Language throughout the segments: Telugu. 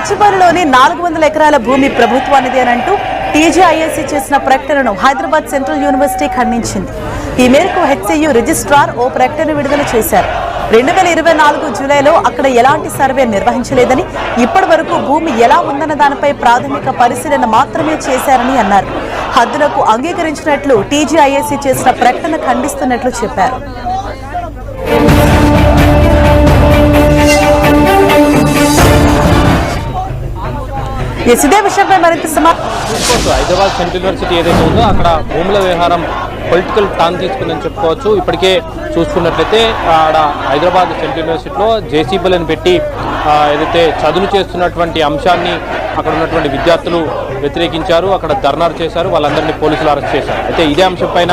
గచ్చిబౌలిలోని 400 ఎకరాల భూమి ప్రభుత్వానిది అని అంటూ టీజీఐఏసీ చేసిన ప్రకటనను హైదరాబాద్ సెంట్రల్ యూనివర్సిటీ ఖండించింది. ఈ మేరకు హెచ్సియు రిజిస్ట్రార్ ఓ ప్రకటన విడుదల చేశారు. 2024 జూలైలో అక్కడ ఎలాంటి సర్వే నిర్వహించలేదని, ఇప్పటి వరకు భూమి ఎలా ఉందన్న దానిపై ప్రాథమిక పరిశీలన మాత్రమే చేశారని అన్నారు. హద్దులకు అంగీకరించినట్లు టీజీఐఏసీ చేసిన ప్రకటన ఖండిస్తున్నట్లు చెప్పారు. ఇదే విషయంపై మరింత హైదరాబాద్ సెంట్రల్ యూనివర్సిటీ ఏదైతే ఉందో అక్కడ భూముల వ్యవహారం పొలిటికల్ టర్న్ తీసుకుందని చెప్పుకోవచ్చు. ఇప్పటికే చూసుకున్నట్లయితే ఆడ హైదరాబాద్ సెంట్రల్ యూనివర్సిటీలో జేసీబీలను పెట్టి ఏదైతే చదువు చేస్తున్నటువంటి అంశాన్ని అక్కడ ఉన్నటువంటి విద్యార్థులు వ్యతిరేకించారు. అక్కడ ధర్నాలు చేశారు. వాళ్ళందరినీ పోలీసులు అరెస్ట్ చేశారు. అయితే ఇదే అంశం పైన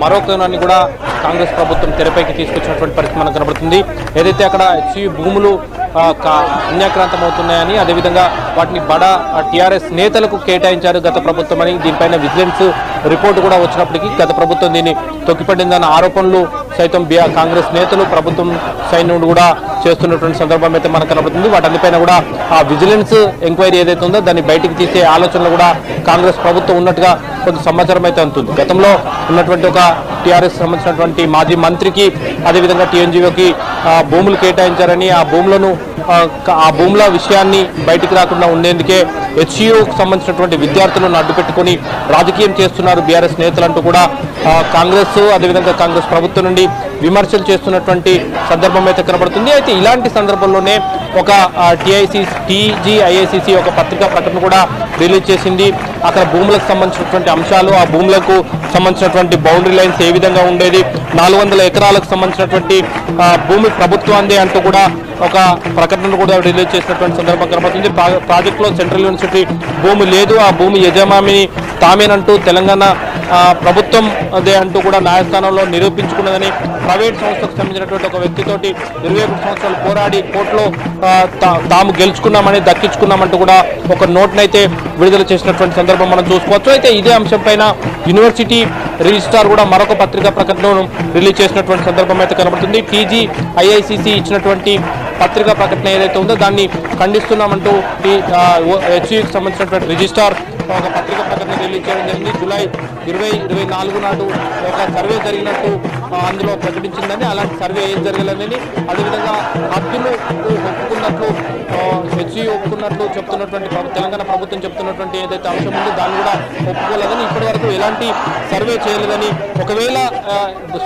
మరో కోణాన్ని కూడా కాంగ్రెస్ ప్రభుత్వం తెరపైకి తీసుకొచ్చినటువంటి పరిస్థితి మనకు కనబడుతుంది. ఏదైతే అక్కడ హెచ్సియు భూములు అన్యాక్రాంతం అవుతున్నాయని, అదేవిధంగా వాటిని బడా టీఆర్ఎస్ నేతలకు కేటాయించారు గత ప్రభుత్వం అని, దీనిపైన విజిలెన్స్ రిపోర్టు కూడా వచ్చినప్పటికీ గత ప్రభుత్వం దీన్ని తొక్కిపడిందన్న ఆరోపణలు సైతం కాంగ్రెస్ నేతలు ప్రభుత్వం సైన్యుడు కూడా చేస్తున్నటువంటి సందర్భం అయితే మనకు కనబడుతుంది. వాటన్నిపైన కూడా ఆ విజిలెన్స్ ఎంక్వైరీ ఏదైతే ఉందో దాన్ని బయటికి తీసే ఆలోచనలు కూడా కాంగ్రెస్ ప్రభుత్వం ఉన్నట్టుగా కొంత సమాచారం అయితే అందుతుంది. గతంలో ఉన్నటువంటి ఒక టీఆర్ఎస్ సంబంధించినటువంటి మాజీ మంత్రికి, అదేవిధంగా టీఎన్జీఓకి భూములు కేటాయించారని, ఆ భూముల విషయాన్ని బయటికి రాకుండా ఉండేందుకే హెచ్సియుకు సంబంధించినటువంటి విద్యార్థులను అడ్డుపెట్టుకుని రాజకీయం చేస్తున్నారు బీఆర్ఎస్ నేతలంటూ కూడా కాంగ్రెస్, అదేవిధంగా కాంగ్రెస్ ప్రభుత్వం నుండి విమర్శలు చేస్తున్నటువంటి సందర్భం అయితే కనబడుతుంది. అయితే ఇలాంటి సందర్భంలోనే ఒక టీజీఐఏసీ ఒక పత్రికా ప్రకటన కూడా రిలీజ్ చేసింది. అక్కడ భూములకు సంబంధించినటువంటి అంశాలు, ఆ భూములకు సంబంధించినటువంటి బౌండరీ లైన్స్ ఏ విధంగా ఉండేది, 400 ఎకరాలకు సంబంధించినటువంటి భూమి ప్రభుత్వాందే అంటూ కూడా ఒక ప్రకటన కూడా రిలీజ్ చేసినటువంటి సందర్భం కనబడుతుంది. ప్రాజెక్టులో సెంట్రల్ యూనివర్సిటీ భూమి లేదు, ఆ భూమి యజమాని తామేనంటూ తెలంగాణ ప్రభుత్వం అదే అంటూ కూడా న్యాయస్థానంలో నిరూపించుకున్నదని, ప్రైవేట్ సంస్థకు సంబంధించినటువంటి ఒక వ్యక్తితోటి 21 సంవత్సరాలు పోరాడి కోర్టులో తాము గెలుచుకున్నామని, దక్కించుకున్నామంటూ కూడా ఒక నోట్నైతే విడుదల చేసినటువంటి సందర్భం మనం చూసుకోవచ్చు. అయితే ఇదే అంశం పైన యూనివర్సిటీ రిజిస్ట్రార్ కూడా మరొక పత్రికా ప్రకటనను రిలీజ్ చేసినటువంటి సందర్భం అయితే కనబడుతుంది. టీజీఐఏసీ ఇచ్చినటువంటి పత్రికా ప్రకటన ఏదైతే ఉందో దాన్ని ఖండిస్తున్నామంటూ హెచ్సియుకి సంబంధించినటువంటి రిజిస్ట్రార్ ఒక పత్రికా ప్రకటన రిలీజ్ చేయడం జరిగింది. జూలై 2024 నాడు ఒక సర్వే జరిగినట్టు అందులో ప్రకటించిందని, అలాంటి సర్వే ఏం జరగలేదని, అదేవిధంగా హద్దులు ఒప్పుకున్నట్లు హెచ్సియు ఒప్పుకున్నట్లు చెప్తున్నటువంటి తెలంగాణ ప్రభుత్వం చెప్తున్నటువంటి ఏదైతే అంశం ఉందో దాన్ని కూడా ఒప్పుకోలేదని, ఇప్పటి వరకు ఎలాంటి సర్వే చేయలేదని, ఒకవేళ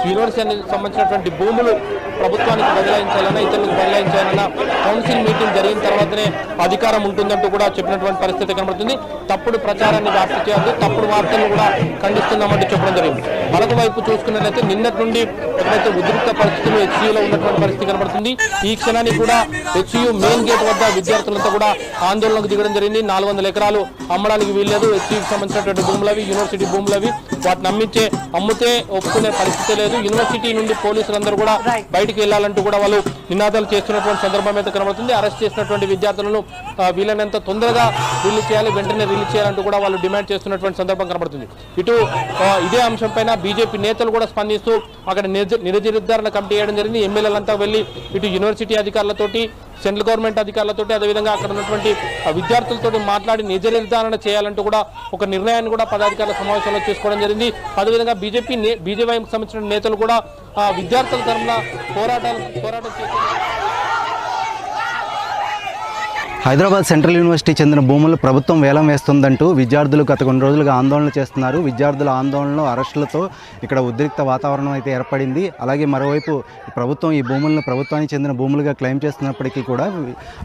యూనివర్సిటీకి సంబంధించినటువంటి భూములు ప్రభుత్వానికి బదలాయించాలన్నా, ఇతరులకు బదలాయించాలన్నా కౌన్సిల్ మీటింగ్ జరిగిన తర్వాతనే అధికారం ఉంటుందంటూ కూడా చెప్పినటువంటి పరిస్థితి కనబడుతుంది. తప్పుడు ప్రచారాన్ని వ్యాప్తి చేయొద్దు, తప్పుడు వార్తలను కూడా ఖండిస్తున్నామంటూ చెప్పడం జరిగింది. మరొక వైపు చూసుకున్నట్లయితే నిన్నటి నుండి ఎక్కడైతే ఉద్రిక్త పరిస్థితులు హెచ్సియులో ఉన్నటువంటి పరిస్థితి కనబడుతుంది. ఈ క్షణానికి కూడా హెచ్సియు మెయిన్ గేట్ వద్ద విద్యార్థులంతా కూడా ఆందోళనకు దిగడం జరిగింది. 400 ఎకరాలు అమ్మడానికి వీల్లేదు, హెచ్సియుకి సంబంధించినటువంటి భూములవి, యూనివర్సిటీ భూములవి, వాటిని అమ్మితే ఒప్పుకునే పరిస్థితి లేదు. యూనివర్సిటీ నుండి పోలీసులందరూ కూడా బయటికి వెళ్లాలంటూ కూడా వాళ్ళు నినాదాలు చేస్తున్నటువంటి సందర్భం అయితే కనబడుతుంది. అరెస్ట్ చేసినటువంటి విద్యార్థులను వీలైనంత తొందరగా రిలీజ్ చేయాలి, వెంటనే రిలీజ్ చేయాలంటూ కూడా వాళ్ళు డిమాండ్ చేస్తున్నటువంటి సందర్భం కనబడుతుంది. ఇటు ఇదే అంశం పైన బీజేపీ నేతలు కూడా స్పందిస్తూ అక్కడ నిజ నిర్ధారణ కమిటీ చేయడం జరిగింది. ఎమ్మెల్యేలంతా వెళ్లి ఇటు యూనివర్సిటీ అధికారులతోటి, సెంట్రల్ గవర్నమెంట్ అధికారులతోటి, అదేవిధంగా అక్కడ ఉన్నటువంటి విద్యార్థులతో మాట్లాడి నిజ నిర్ధారణ చేయాలంటూ కూడా ఒక నిర్ణయాన్ని కూడా పదాధికారుల సమావేశంలో చేసుకోవడం జరిగింది. అదేవిధంగా బీజేపీకి సంబంధించిన నేతలు కూడా విద్యార్థుల తరఫున పోరాటం చేస్తున్నారు. హైదరాబాద్ సెంట్రల్ యూనివర్సిటీ చెందిన భూములు ప్రభుత్వం వేలం వేస్తుందంటూ విద్యార్థులు గత కొన్ని రోజులుగా ఆందోళన చేస్తున్నారు. విద్యార్థుల ఆందోళనలో అరెస్టులతో ఇక్కడ ఉద్రిక్త వాతావరణం అయితే ఏర్పడింది. అలాగే మరోవైపు ప్రభుత్వం ఈ భూములను ప్రభుత్వానికి చెందిన భూములుగా క్లెయిమ్ చేస్తున్నప్పటికీ కూడా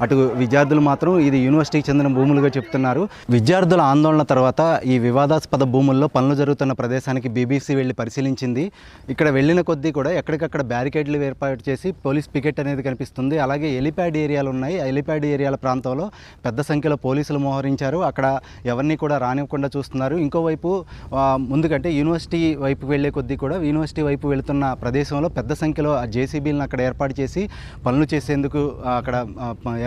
అటు విద్యార్థులు మాత్రం ఇది యూనివర్సిటీకి చెందిన భూములుగా చెప్తున్నారు. విద్యార్థుల ఆందోళన తర్వాత ఈ వివాదాస్పద భూముల్లో పనులు జరుగుతున్న ప్రదేశానికి బీబీసీ వెళ్ళి పరిశీలించింది. ఇక్కడ వెళ్ళిన కొద్దీ కూడా ఎక్కడికక్కడ బ్యారికేడ్లు ఏర్పాటు చేసి పోలీస్ పికెట్ అనేది కనిపిస్తుంది. అలాగే ఎలిప్యాడ్ ఏరియాలు ఉన్నాయి. ఆ ఎలిప్యాడ్ ఏరియాల ప్రాంతం పెద్ద సంఖ్యలో పోలీసులు మోహరించారు. అక్కడ ఎవరిని కూడా రానివ్వకుండా చూస్తున్నారు. ఇంకోవైపు ముందుకంటే యూనివర్సిటీ వైపు వెళ్లే కొద్దీ కూడా యూనివర్సిటీ వైపు వెళుతున్న ప్రదేశంలో పెద్ద సంఖ్యలో ఆ జేసీబీలను అక్కడ ఏర్పాటు చేసి పనులు చేసేందుకు అక్కడ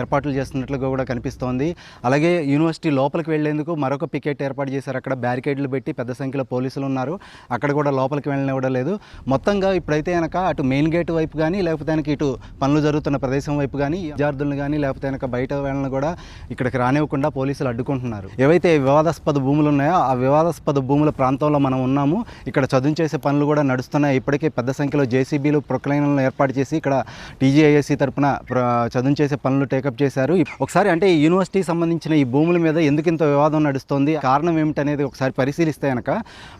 ఏర్పాట్లు చేస్తున్నట్లుగా కూడా కనిపిస్తోంది. అలాగే యూనివర్సిటీ లోపలికి వెళ్లేందుకు మరొక పికెట్ ఏర్పాటు చేశారు. అక్కడ బ్యారికేడ్లు పెట్టి పెద్ద సంఖ్యలో పోలీసులు ఉన్నారు. అక్కడ కూడా లోపలికి వెళ్ళనివ్వడం లేదు. మొత్తంగా ఇప్పుడైతే కనుక అటు మెయిన్ గేట్ వైపు కానీ, లేకపోతే ఇటు పనులు జరుగుతున్న ప్రదేశం వైపు కానీ విద్యార్థులను కానీ, లేకపోతే బయట వెళ్ళిన కూడా ఇక్కడికి రానివ్వకుండా పోలీసులు అడ్డుకుంటున్నారు. ఏవైతే వివాదాస్పద భూములు ఉన్నాయో ఆ వివాదాస్పద భూముల ప్రాంతంలో మనం ఉన్నాము. ఇక్కడ చదును చేసే పనులు కూడా నడుస్తున్నాయి. ఇప్పటికే పెద్ద సంఖ్యలో జేసీబీలు ప్రొక్లైన్లను ఏర్పాటు చేసి ఇక్కడ టీజీఐఎస్సీ తరపున చదును చేసే పనులు టేకప్ చేశారు. ఒకసారి అంటే ఈ యూనివర్సిటీకి సంబంధించిన ఈ భూముల మీద ఎందుకు ఇంత వివాదం నడుస్తుంది, కారణం ఏమిటనేది ఒకసారి పరిశీలిస్తే కనుక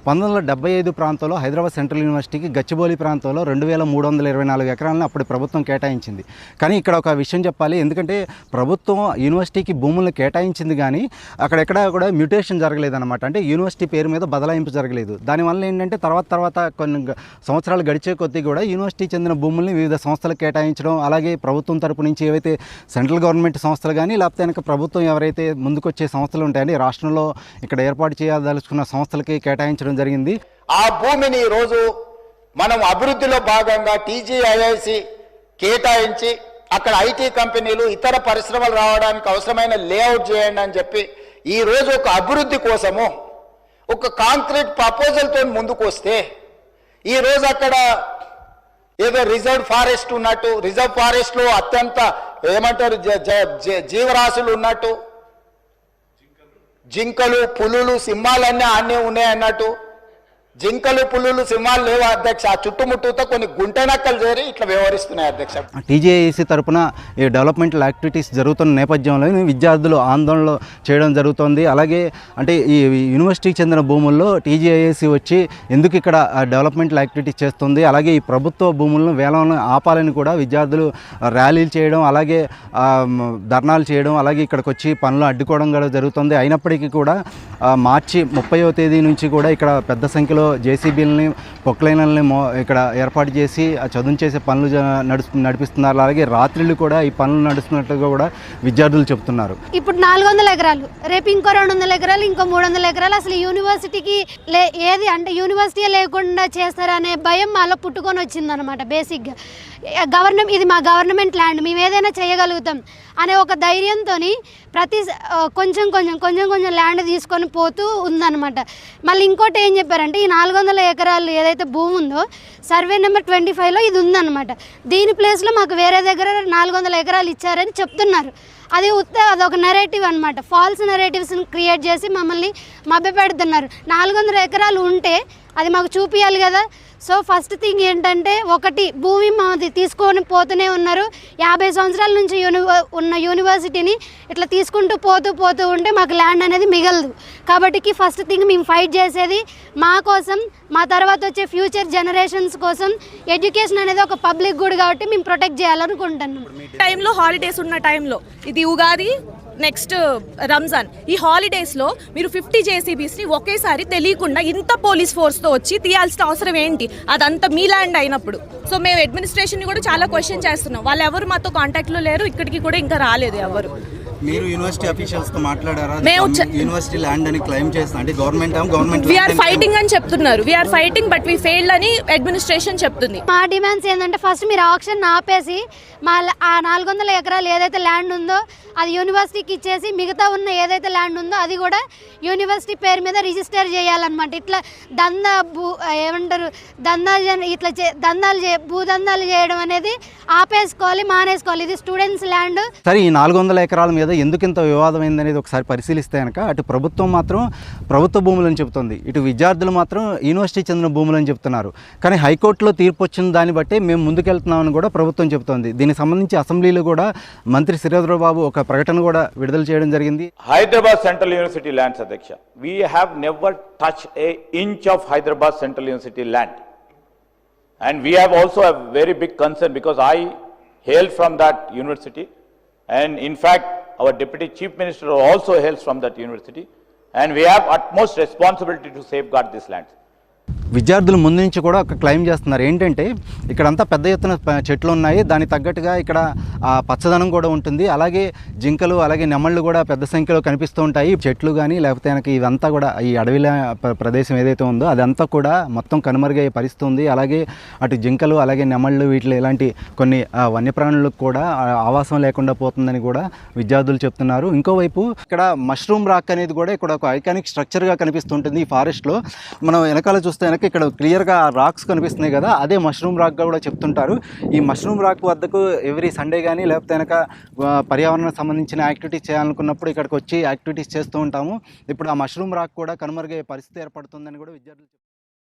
1975 ప్రాంతంలో హైదరాబాద్ సెంట్రల్ యూనివర్సిటీకి గచ్చిబౌలి ప్రాంతంలో 2324 ఎకరాలను అప్పుడు ప్రభుత్వం కేటాయించింది. కానీ ఇక్కడ ఒక విషయం చెప్పాలి, ఎందుకంటే ప్రభుత్వం యూనివర్సిటీకి భూములను కేటాయించింది కానీ అక్కడెక్కడ కూడా మ్యూటేషన్ జరగలేదన్నమాట. అంటే యూనివర్సిటీ పేరు మీద బదలాయింపు జరగలేదు. దానివల్ల ఏంటంటే తర్వాత కొన్ని సంవత్సరాలు గడిచే కొద్దీ కూడా యూనివర్సిటీ చెందిన భూముల్ని వివిధ సంస్థలకు కేటాయించడం, అలాగే ప్రభుత్వం తరపు నుంచి ఏవైతే సెంట్రల్ గవర్నమెంట్ సంస్థలు కానీ లేకపోతే కనుక ప్రభుత్వం ఎవరైతే ముందుకొచ్చే సంస్థలు ఉంటాయని రాష్ట్రంలో ఇక్కడ ఏర్పాటు చేయదలుచుకున్న సంస్థలకి కేటాయించడం జరిగింది. ఆ భూమిని ఈరోజు మనం అభివృద్ధిలో భాగంగా టీజీఐఐసి కేటాయించి అక్కడ ఐటీ కంపెనీలు ఇతర పరిశ్రమలు రావడానికి అవసరమైన లేఅవుట్ చేయండి అని చెప్పి ఈరోజు ఒక అభివృద్ధి కోసము ఒక కాంక్రీట్ ప్రపోజల్తో ముందుకు వస్తే ఈరోజు అక్కడ ఏదో రిజర్వ్ ఫారెస్ట్ ఉన్నట్టు, రిజర్వ్ ఫారెస్ట్లో అత్యంత ఏమంటారు జీవరాశులు ఉన్నట్టు, జింకలు పులులు సింహాలన్నీ ఆనే ఉన్నాయి అన్నట్టు, జింకలు పులులు సింహాలు లేవు అధ్యక్ష. ఆ చుట్టుముట్టుతో కొన్ని గుంటనక్కలు చేరి ఇట్లా వ్యవహరిస్తున్నాయి అధ్యక్ష. టీజేఐసి తరపున ఈ డెవలప్మెంటల్ యాక్టివిటీస్ జరుగుతున్న నేపథ్యంలో విద్యార్థులు ఆందోళనలు చేయడం జరుగుతుంది. అలాగే అంటే ఈ యూనివర్సిటీకి చెందిన భూముల్లో టీజేఐసి వచ్చి ఎందుకు ఇక్కడ డెవలప్మెంటల్ యాక్టివిటీస్ చేస్తుంది, అలాగే ఈ ప్రభుత్వ భూములను వేలం ఆపాలని కూడా విద్యార్థులు ర్యాలీలు చేయడం, అలాగే ధర్నాలు చేయడం, అలాగే ఇక్కడికి వచ్చి పనులు అడ్డుకోవడం కూడా జరుగుతుంది. అయినప్పటికీ కూడా మార్చి 30వ తేదీ నుంచి కూడా ఇక్కడ పెద్ద సంఖ్యలో జేసీబీలని పొక్లైన్లని ఇక్కడ ఏర్పాటు చేసి చదును చేసే పనులు నడిపిస్తున్నారు. అలాగే రాత్రులు కూడా ఈ పనులు నడుస్తున్నట్టుగా కూడా విద్యార్థులు చెప్తున్నారు. ఇప్పుడు 400 ఎకరాలు, రేపు ఇంకో 200 ఎకరాలు, ఇంకో 300 ఎకరాలు, అసలు యూనివర్సిటీకి ఏది అంటే యూనివర్సిటీ లేకుండా చేస్తారనే భయం మాలో పుట్టుకొని వచ్చిందనమాట. బేసిక్గా ఇది మా గవర్నమెంట్ ల్యాండ్, మేము ఏదైనా చేయగలుగుతాం అనే ఒక ధైర్యంతో ప్రతి కొంచెం ల్యాండ్ తీసుకొని పోతూ ఉందన్నమాట. మళ్ళీ ఇంకోటి ఏం చెప్పారంటే ఈ 400 ఎకరాలు ఏదైతే భూమి ఉందో సర్వే నెంబర్ 25లో ఇది ఉందన్నమాట. దీని ప్లేస్లో మాకు వేరే దగ్గర 400 ఎకరాలు ఇచ్చారని చెప్తున్నారు. అదొక నెరేటివ్ అనమాట. ఫాల్స్ నెరేటివ్స్ని క్రియేట్ చేసి మమ్మల్ని మభ్యపెడుతున్నారు. 400 ఎకరాలు ఉంటే అది మాకు చూపించాలి కదా. సో ఫస్ట్ థింగ్ ఏంటంటే, ఒకటి భూమి మాది తీసుకొని పోతూనే ఉన్నారు. 50 సంవత్సరాల నుంచి ఉన్న యూనివర్సిటీని ఇట్లా తీసుకుంటూ పోతూ ఉంటే మాకు ల్యాండ్ అనేది మిగలదు. కాబట్టి ఫస్ట్ థింగ్ మేము ఫైట్ చేసేది మా కోసం, మా తర్వాత వచ్చే ఫ్యూచర్ జనరేషన్స్ కోసం. ఎడ్యుకేషన్ అనేది ఒక పబ్లిక్ గుడ్ కాబట్టి మేము ప్రొటెక్ట్ చేయాలనుకుంటున్నాం. టైంలో హాలిడేస్ ఉన్న టైంలో, ఇది ఉగాది నెక్స్ట్ రంజాన్, ఈ హాలిడేస్లో మీరు 50 జేసీబీస్ని ఒకేసారి తెలియకుండా ఇంత పోలీస్ ఫోర్స్తో వచ్చి తీయాల్సిన అవసరం ఏంటి? అదంతా మీ ల్యాండ్ అయినప్పుడు. సో మేము అడ్మినిస్ట్రేషన్ని కూడా చాలా క్వశ్చన్ చేస్తున్నాం. వాళ్ళు ఎవరు మాతో కాంటాక్ట్లో లేరు, ఇక్కడికి కూడా ఇంకా రాలేదు ఎవరు. మీరు యూనివర్సిటీ అఫీషియల్స్ తో మాట్లాడారా? యూనివర్సిటీ ల్యాండ్ అని క్లెయిమ్ చేస్తున్నా అంటే గవర్నమెంట్ వి ఆర్ ఫైటింగ్ అని చెప్తున్నారు. We are fighting but we failed అని అడ్మినిస్ట్రేషన్ చెప్తుంది. మా డిమాండ్స్ ఏంటంటే, ఫస్ట్ మీరు ఆక్షన్ ఆపేసి ఆ 400 ఎకరాలు ఏదైతే ల్యాండ్ ఉందో అది యూనివర్సిటీకి ఇచ్చేసి మిగతా ఉన్న ఏదైతే ల్యాండ్ ఉందో అది కూడా యూనివర్సిటీ పేరు మీద రిజిస్టర్ చేయాలన్నమాట. ఇట్లా భూదందాలు చేయడం అనేది ఆపేసుకోవాలి, మానేసుకోవాలి. ఇది స్టూడెంట్స్ ల్యాండ్. సరే, ఈ 400 ఎకరాల మీద ఎందుకు ఇంత వివాదమైంది అనేది ఒకసారి పరిశీలిస్తే కనుక అటు ప్రభుత్వం మాత్రం ప్రభుత్వ భూములని చెబుతుంది, ఇటు విద్యార్థులు మాత్రం యూనివర్సిటీ చెందిన భూములని చెప్తున్నారు. కానీ హైకోర్టులో తీర్పు వచ్చిన దాన్ని బట్టి మేము ముందుకెళ్తున్నామని కూడా ప్రభుత్వం చెబుతోంది. దీనికి సంబంధించి అసెంబ్లీలో కూడా మంత్రి శ్రీధర్ బాబు ఒక ప్రకటన కూడా విడుదల చేయడం జరిగింది. హైదరాబాద్ సెంట్రల్ యూనివర్సిటీ ల్యాండ్స్ అధ్యక్ష, we have never touched a inch of Hyderabad Central University land, and we have also a very big concern because I hail from that university, and in fact our deputy chief minister also hails from that university, and we have utmost responsibility to safeguard this land. విద్యార్థులు ముందు నుంచి కూడా ఒక క్లెయిమ్ చేస్తున్నారు. ఏంటంటే ఇక్కడంతా పెద్ద ఎత్తున చెట్లు ఉన్నాయి, దానికి తగ్గట్టుగా ఇక్కడ పచ్చదనం కూడా ఉంటుంది, అలాగే జింకలు అలాగే నెమళ్ళు కూడా పెద్ద సంఖ్యలో కనిపిస్తూ ఉంటాయి. చెట్లు కానీ లేకపోతే కనుక ఇదంతా కూడా ఈ అడవిల ప్రదేశం ఏదైతే ఉందో అదంతా కూడా మొత్తం కనుమరుగయ్యే పరిస్థితి ఉంది. అలాగే అటు జింకలు అలాగే నెమళ్ళు వీటిలో ఇలాంటి కొన్ని వన్యప్రాణులకు కూడా ఆవాసం లేకుండా పోతుందని కూడా విద్యార్థులు చెప్తున్నారు. ఇంకోవైపు ఇక్కడ మష్రూమ్ రాక్ అనేది కూడా ఇక్కడ ఒక ఐకానిక్ స్ట్రక్చర్గా కనిపిస్తుంటుంది ఈ ఫారెస్ట్లో. మనం వెనకాల చూస్తే కనుక ఇక్కడ క్లియర్గా రాక్స్ కనిపిస్తున్నాయి కదా, అదే మష్రూమ్ రాక్గా కూడా చెప్తుంటారు. ఈ మష్రూమ్ రాక్ వద్దకు ఎవ్రీ సండే కానీ లేకపోతే కనుక పర్యావరణం సంబంధించిన యాక్టివిటీస్ చేయాలనుకున్నప్పుడు ఇక్కడికి వచ్చి యాక్టివిటీస్ చేస్తూ ఉంటాము. ఇప్పుడు ఆ మష్రూమ్ రాక్ కూడా కనుమరుగయ్యే పరిస్థితి ఏర్పడుతుందని కూడా విద్యార్థులు